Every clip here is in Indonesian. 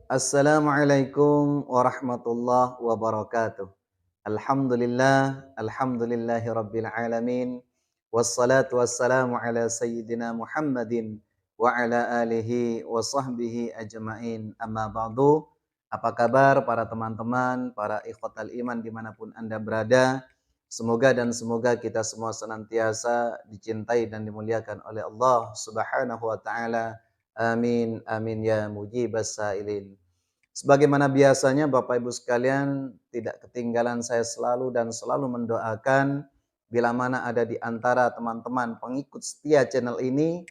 Assalamualaikum warahmatullahi wabarakatuh. Alhamdulillahi rabbil alamin. Wassalatu wassalamu ala sayyidina Muhammadin wa ala alihi wa sahbihi ajma'in. Amma ba'du. Apa kabar para teman-teman, para ikhwatal iman dimanapun Anda berada? Semoga kita semua senantiasa dicintai dan dimuliakan oleh Allah Subhanahu wa taala. Amin amin ya mujibas sailin. Sebagaimana biasanya Bapak Ibu sekalian, tidak ketinggalan saya selalu dan selalu mendoakan bila mana ada di antara teman-teman pengikut setia channel ini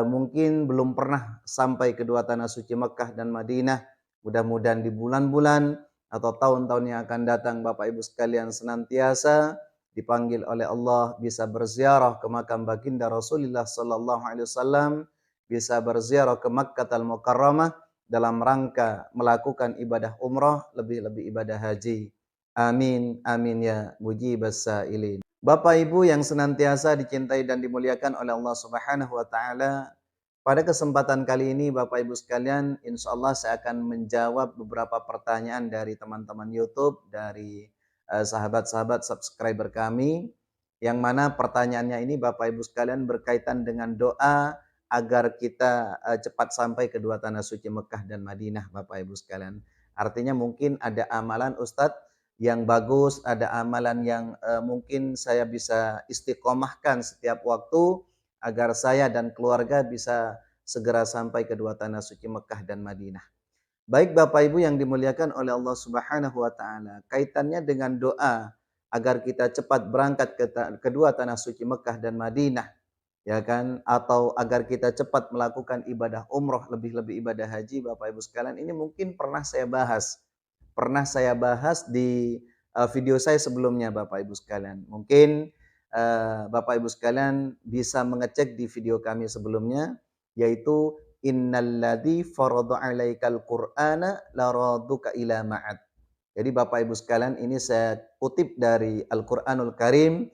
mungkin belum pernah sampai ke dua tanah suci Mekah dan Madinah. Mudah-mudahan di bulan-bulan atau tahun-tahun yang akan datang Bapak Ibu sekalian senantiasa dipanggil oleh Allah bisa berziarah ke makam baginda Rasulullah sallallahu alaihi wasallam, bisa berziarah ke Makkahul Mukarramah dalam rangka melakukan ibadah umrah, lebih-lebih ibadah haji. Amin, amin ya mujibas sailin. Bapak Ibu yang senantiasa dicintai dan dimuliakan oleh Allah Subhanahu wa taala, pada kesempatan kali ini Bapak Ibu sekalian, insya Allah saya akan menjawab beberapa pertanyaan dari teman-teman YouTube, dari sahabat-sahabat subscriber kami, yang mana pertanyaannya ini Bapak Ibu sekalian berkaitan dengan doa agar kita cepat sampai ke dua tanah suci Mekah dan Madinah Bapak Ibu sekalian. Artinya mungkin ada amalan Ustadz yang bagus, ada amalan yang mungkin saya bisa istiqomahkan setiap waktu agar saya dan keluarga bisa segera sampai ke dua tanah suci Mekah dan Madinah. Baik Bapak Ibu yang dimuliakan oleh Allah Subhanahu wa taala, kaitannya dengan doa agar kita cepat berangkat ke kedua tanah suci Mekah dan Madinah, ya kan, atau agar kita cepat melakukan ibadah umroh, lebih-lebih ibadah haji Bapak Ibu sekalian, ini mungkin pernah saya bahas di video saya sebelumnya Bapak Ibu sekalian. Mungkin Bapak Ibu sekalian bisa mengecek di video kami sebelumnya, yaitu innalladzi farada 'alaikal qur'ana laraduka ila ma'ad. Jadi Bapak Ibu sekalian, ini saya kutip dari Al-Qur'anul Karim,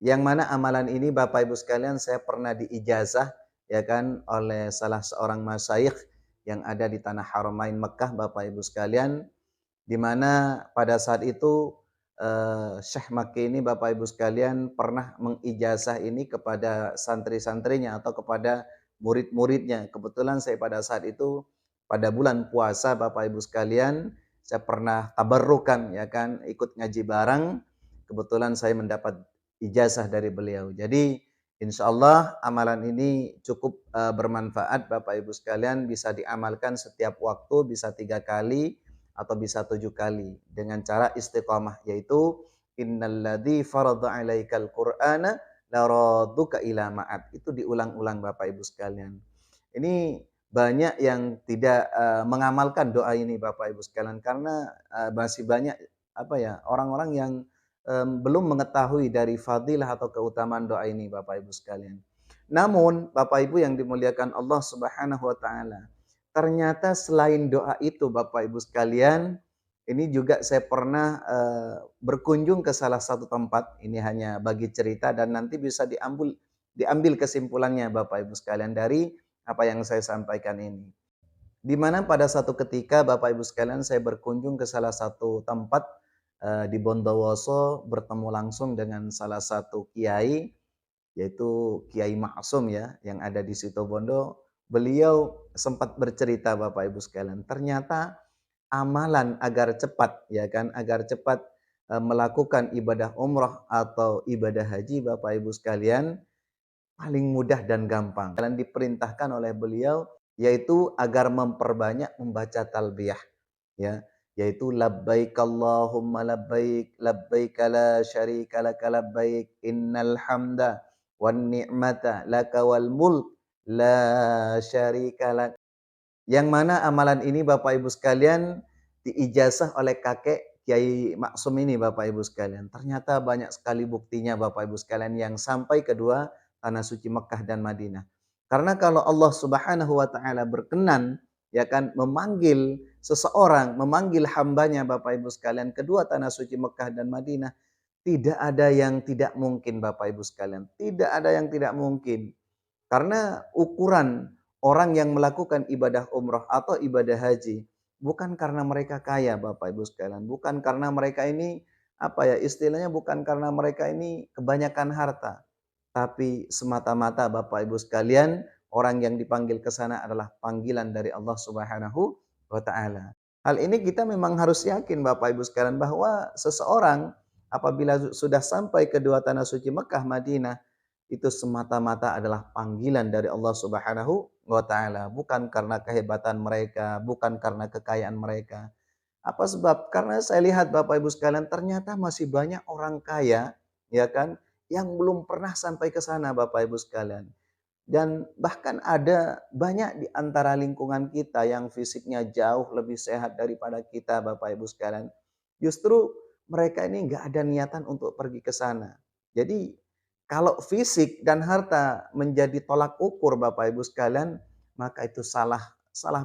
yang mana amalan ini Bapak Ibu sekalian saya pernah diijazah, ya kan, oleh salah seorang masyayikh yang ada di tanah Haramain Mekah Bapak Ibu sekalian, di mana pada saat itu Syekh Makki ini Bapak Ibu sekalian pernah mengijazah ini kepada santri-santrinya atau kepada murid-muridnya. Kebetulan saya pada saat itu pada bulan puasa Bapak Ibu sekalian, saya pernah tabarrukan, ya kan, ikut ngaji bareng. Kebetulan saya mendapat ijazah dari beliau. Jadi insya Allah amalan ini cukup bermanfaat Bapak Ibu sekalian, bisa diamalkan setiap waktu, bisa 3 kali atau bisa 7 kali dengan cara istiqamah, yaitu innalladzi farada 'alaikal qur'ana laraduka ila ma'ad. Itu diulang-ulang Bapak Ibu sekalian. Ini banyak yang tidak mengamalkan doa ini Bapak Ibu sekalian, karena masih banyak orang-orang yang belum mengetahui dari fadilah atau keutamaan doa ini Bapak Ibu sekalian. Namun Bapak Ibu yang dimuliakan Allah Subhanahu wa taala, ternyata selain doa itu Bapak Ibu sekalian, ini juga saya pernah berkunjung ke salah satu tempat, ini hanya bagi cerita dan nanti bisa diambil kesimpulannya Bapak Ibu sekalian dari apa yang saya sampaikan ini. Di mana pada satu ketika Bapak Ibu sekalian saya berkunjung ke salah satu tempat di Bondowoso, bertemu langsung dengan salah satu kiai, yaitu Kiai Maksum ya, yang ada di Situbondo. Beliau sempat bercerita Bapak Ibu sekalian, ternyata amalan agar cepat, ya kan, agar cepat melakukan ibadah umrah atau ibadah haji Bapak Ibu sekalian paling mudah dan gampang. Dan diperintahkan oleh beliau yaitu agar memperbanyak membaca talbiyah, ya, yaitu labbaik Allahumma labbaik, labbaik la syarika laka labbaik, innal hamda wan ni'mata laka wal mulk la syarika lak. Yang mana amalan ini Bapak Ibu sekalian diijazah oleh kakek Kiai Maksum ini Bapak Ibu sekalian. Ternyata banyak sekali buktinya Bapak Ibu sekalian yang sampai kedua tanah suci Mekah dan Madinah. Karena kalau Allah Subhanahu wa taala berkenan, ya kan, memanggil seseorang, memanggil hambanya Bapak Ibu sekalian kedua tanah suci Mekah dan Madinah, tidak ada yang tidak mungkin Bapak Ibu sekalian. Tidak ada yang tidak mungkin. Karena ukuran orang yang melakukan ibadah umrah atau ibadah haji bukan karena mereka kaya Bapak Ibu sekalian, bukan karena mereka ini apa ya, istilahnya bukan karena mereka ini kebanyakan harta, tapi semata-mata Bapak Ibu sekalian, orang yang dipanggil ke sana adalah panggilan dari Allah Subhanahu wa taala. Hal ini kita memang harus yakin Bapak Ibu sekalian bahwa seseorang apabila sudah sampai ke dua tanah suci Mekah, Madinah, itu semata-mata adalah panggilan dari Allah Subhanahu wa taala, bukan karena kehebatan mereka, bukan karena kekayaan mereka. Apa sebab? Karena saya lihat Bapak Ibu sekalian ternyata masih banyak orang kaya, ya kan, yang belum pernah sampai ke sana Bapak Ibu sekalian. Dan bahkan ada banyak di antara lingkungan kita yang fisiknya jauh lebih sehat daripada kita Bapak Ibu sekalian. Justru mereka ini nggak ada niatan untuk pergi ke sana. Jadi kalau fisik dan harta menjadi tolak ukur Bapak Ibu sekalian, maka itu salah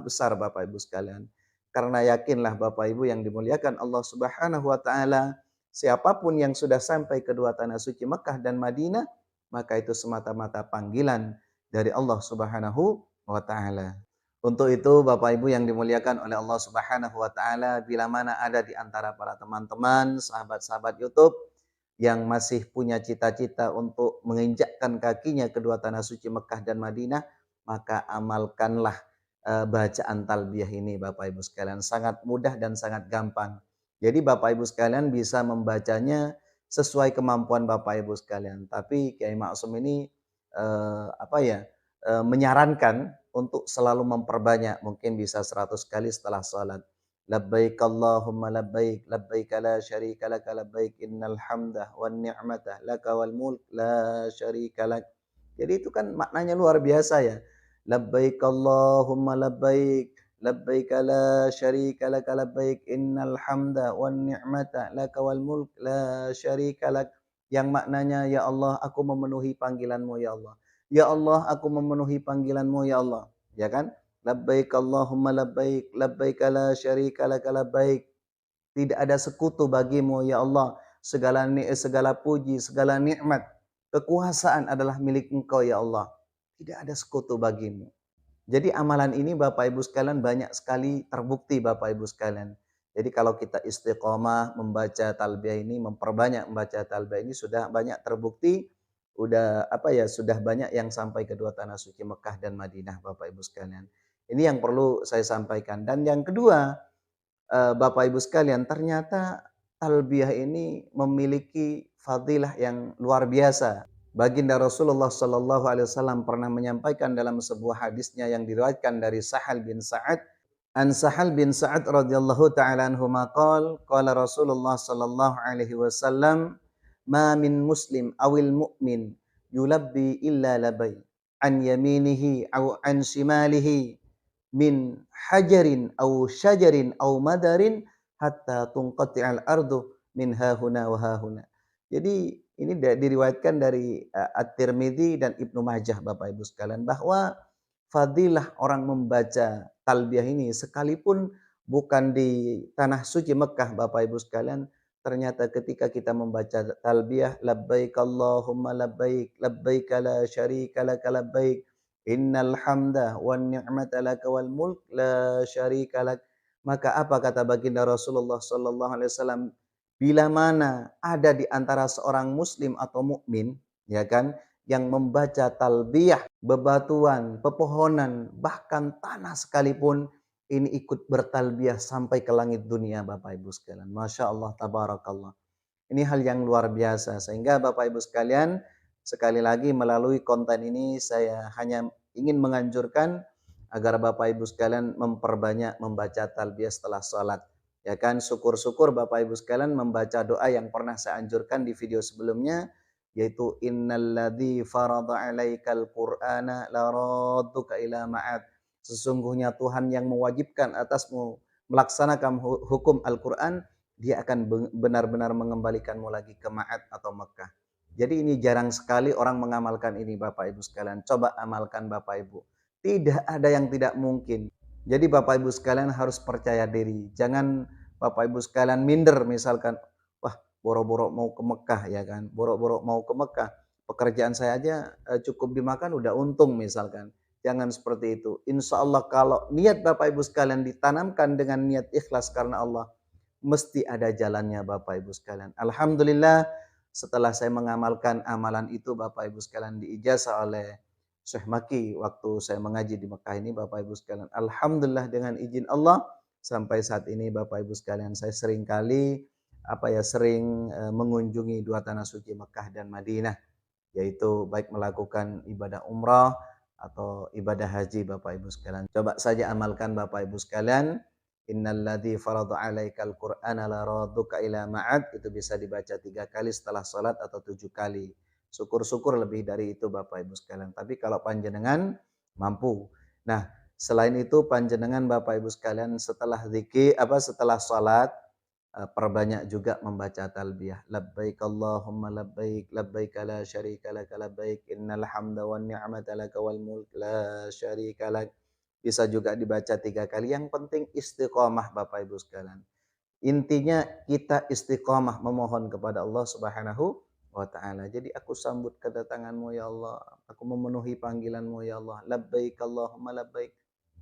besar Bapak Ibu sekalian. Karena yakinlah Bapak Ibu yang dimuliakan Allah Subhanahu wa taala, siapapun yang sudah sampai ke dua tanah suci Mekah dan Madinah, maka itu semata-mata panggilan dari Allah Subhanahu wa taala. Untuk itu Bapak Ibu yang dimuliakan oleh Allah Subhanahu wa taala, bila mana ada di antara para teman-teman, sahabat-sahabat YouTube yang masih punya cita-cita untuk menginjakkan kakinya ke dua tanah suci Mekah dan Madinah, maka amalkanlah bacaan talbiyah ini Bapak Ibu sekalian. Sangat mudah dan sangat gampang. Jadi Bapak Ibu sekalian bisa membacanya sesuai kemampuan Bapak Ibu sekalian. Tapi Kiai Maksum ini menyarankan untuk selalu memperbanyak, mungkin bisa 100 kali setelah salat. Labbaik Allahumma labbaik, labbaik la syarika laka labbaik, innal hamda wan ni'mata laka wal mulk la syarika lak. Jadi itu kan maknanya luar biasa ya. Labbaik Allahumma labbaik, labbaik la syarika laka labbaik, innal hamda wan ni'mata laka wal mulk la syarika lak. Yang maknanya, ya Allah, aku memenuhi panggilanmu ya Allah. Ya Allah, aku memenuhi panggilanmu ya Allah. Ya kan? Labbaik Allahumma labbaik, labbaik la syarika laka labbaik. Tidak ada sekutu bagimu ya Allah. Segala puji, segala nikmat, kekuasaan adalah milik Engkau ya Allah. Tidak ada sekutu bagimu. Jadi amalan ini Bapak Ibu sekalian banyak sekali terbukti Bapak Ibu sekalian. Jadi kalau kita istiqomah membaca talbiyah ini, memperbanyak membaca talbiyah ini sudah banyak terbukti, sudah banyak yang sampai ke dua tanah suci Mekah dan Madinah Bapak Ibu sekalian. Ini yang perlu saya sampaikan. Dan yang kedua, Bapak Ibu sekalian, ternyata talbiyah ini memiliki fadilah yang luar biasa. Baginda Rasulullah Sallallahu Alaihi Wasallam pernah menyampaikan dalam sebuah hadisnya yang diriwayatkan dari Sahal bin Sa'ad. An Sahal bin Sa'ad radhiyallahu taala anhu maqal qala Rasulullah Sallallahu Alaihi Wasallam ma min muslim awil mu'min yulabbi illa labai an yaminihi aw an shimalihi min hajarin aw syajarin aw madarin hatta tunqati'al ardu min hahuna wa hahuna. Jadi ini diriwayatkan dari At-Tirmidzi dan Ibnu Majah Bapak Ibu sekalian, bahwa fadilah orang membaca talbiyah ini sekalipun bukan di tanah suci Mekah Bapak Ibu sekalian, ternyata ketika kita membaca talbiyah labbaik Allahumma labbaik, labbaik la syarika laka labbaik, innal hamda wan ni'mata laka wal mulk la syarika lak. Maka apa kata baginda Rasulullah sallallahu alaihi wasallam, bila mana ada di antara seorang muslim atau mukmin, ya kan, yang membaca talbiyah, bebatuan, pepohonan, bahkan tanah sekalipun ini ikut bertalbiyah sampai ke langit dunia Bapak Ibu sekalian. Masya Allah, tabarakallah. Ini hal yang luar biasa. Sehingga Bapak Ibu sekalian, sekali lagi melalui konten ini saya hanya ingin menganjurkan agar Bapak Ibu sekalian memperbanyak membaca talbiyah setelah sholat. Ya kan, syukur-syukur Bapak Ibu sekalian membaca doa yang pernah saya anjurkan di video sebelumnya, yaitu innalladzi farada 'alaikal qur'ana laradduka ila ma'ad. Sesungguhnya Tuhan yang mewajibkan atasmu melaksanakan hukum Al-Qur'an, dia akan benar-benar mengembalikanmu lagi ke Ma'ad atau Mekah. Jadi ini jarang sekali orang mengamalkan ini Bapak Ibu sekalian. Coba amalkan Bapak Ibu. Tidak ada yang tidak mungkin. Jadi Bapak Ibu sekalian harus percaya diri. Jangan Bapak Ibu sekalian minder misalkan, wah boro-boro mau ke Mekah ya kan. Boro-boro mau ke Mekah. Pekerjaan saya aja cukup dimakan udah untung misalkan. Jangan seperti itu. Insya Allah kalau niat Bapak Ibu sekalian ditanamkan dengan niat ikhlas karena Allah, mesti ada jalannya Bapak Ibu sekalian. Alhamdulillah setelah saya mengamalkan amalan itu Bapak Ibu sekalian diijazah oleh Syekh Maki waktu saya mengaji di Mekah ini Bapak Ibu sekalian. Alhamdulillah dengan izin Allah sampai saat ini Bapak Ibu sekalian saya sering kali sering mengunjungi dua tanah suci Mekah dan Madinah, yaitu baik melakukan ibadah umrah atau ibadah haji Bapak Ibu sekalian. Coba saja amalkan Bapak Ibu sekalian. Innalladzi farada 'alaikal Qur'ana laraduka ila ma'ad, itu bisa dibaca 3 kali setelah salat atau 7 kali. Syukur-syukur lebih dari itu Bapak Ibu sekalian. Tapi kalau panjenengan mampu. Nah, selain itu panjenengan Bapak Ibu sekalian setelah setelah salat perbanyak juga membaca talbiyah. Labbaik Allahumma labbaik, labbaik la syarika lak labbaik, innal hamda wan ni'mata lak wal mulk la syarika lak. Bisa juga dibaca 3 kali. Yang penting istiqomah Bapak Ibu sekalian. Intinya kita istiqomah memohon kepada Allah Subhanahu wa taala. Jadi aku sambut kedatanganmu ya Allah, aku memenuhi panggilanmu ya Allah. Labbaik Allahumma labbaik.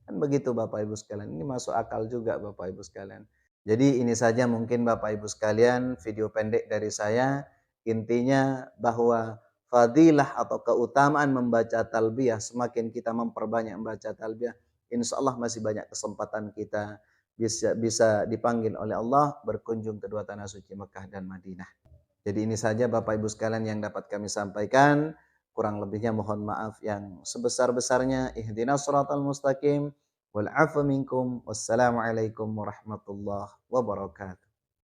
Kan begitu Bapak Ibu sekalian. Ini masuk akal juga Bapak Ibu sekalian. Jadi ini saja mungkin Bapak Ibu sekalian video pendek dari saya. Intinya bahwa fadilah atau keutamaan membaca talbiyah, semakin kita memperbanyak membaca talbiyah, insya Allah masih banyak kesempatan kita bisa dipanggil oleh Allah berkunjung ke dua tanah suci Mekah dan Madinah. Jadi ini saja Bapak Ibu sekalian yang dapat kami sampaikan. Kurang lebihnya mohon maaf yang sebesar-besarnya. Ihdinas shiratal mustaqim. Wal 'afwa minkum. Wassalamualaikum warahmatullahi wabarakatuh.